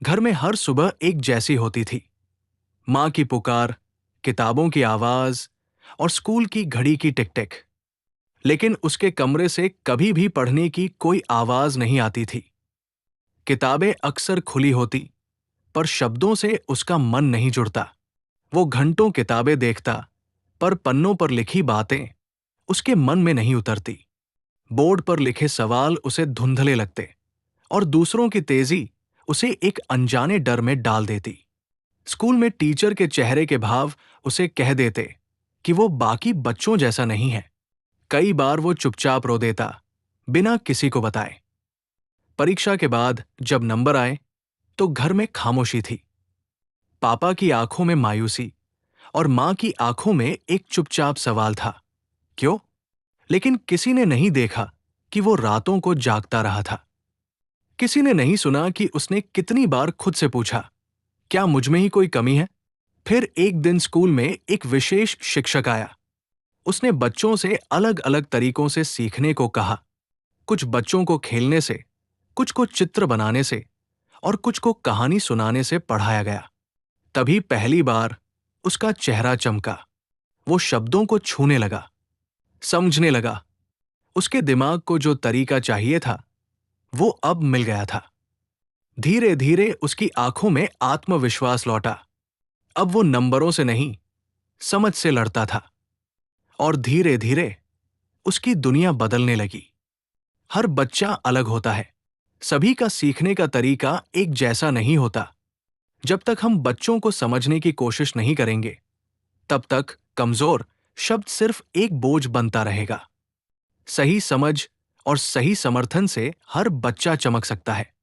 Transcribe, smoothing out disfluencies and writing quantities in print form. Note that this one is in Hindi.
घर में हर सुबह एक जैसी होती थी। माँ की पुकार, किताबों की आवाज और स्कूल की घड़ी की टिक टिक। लेकिन उसके कमरे से कभी भी पढ़ने की कोई आवाज नहीं आती थी। किताबें अक्सर खुली होती, पर शब्दों से उसका मन नहीं जुड़ता। वो घंटों किताबें देखता, पर पन्नों पर लिखी बातें उसके मन में नहीं उतरती। बोर्ड पर लिखे सवाल उसे धुंधले लगते और दूसरों की तेजी उसे एक अनजाने डर में डाल देती। स्कूल में टीचर के चेहरे के भाव उसे कह देते कि वो बाकी बच्चों जैसा नहीं है। कई बार वो चुपचाप रो देता, बिना किसी को बताए। परीक्षा के बाद जब नंबर आए, तो घर में खामोशी थी। पापा की आंखों में मायूसी और मां की आंखों में एक चुपचाप सवाल था, क्यों? लेकिन किसी ने नहीं देखा कि वो रातों को जागता रहा था। किसी ने नहीं सुना कि उसने कितनी बार खुद से पूछा, क्या मुझ में ही कोई कमी है? फिर एक दिन स्कूल में एक विशेष शिक्षक आया। उसने बच्चों से अलग अलग तरीकों से सीखने को कहा। कुछ बच्चों को खेलने से, कुछ को चित्र बनाने से और कुछ को कहानी सुनाने से पढ़ाया गया। तभी पहली बार उसका चेहरा चमका। वो शब्दों को छूने लगा, समझने लगा। उसके दिमाग को जो तरीका चाहिए था, वो अब मिल गया था। धीरे धीरे उसकी आंखों में आत्मविश्वास लौटा। अब वो नंबरों से नहीं, समझ से लड़ता था। और धीरे धीरे उसकी दुनिया बदलने लगी। हर बच्चा अलग होता है। सभी का सीखने का तरीका एक जैसा नहीं होता। जब तक हम बच्चों को समझने की कोशिश नहीं करेंगे, तब तक कमजोर शब्द सिर्फ एक बोझ बनता रहेगा। सही समझ और सही समर्थन से हर बच्चा चमक सकता है।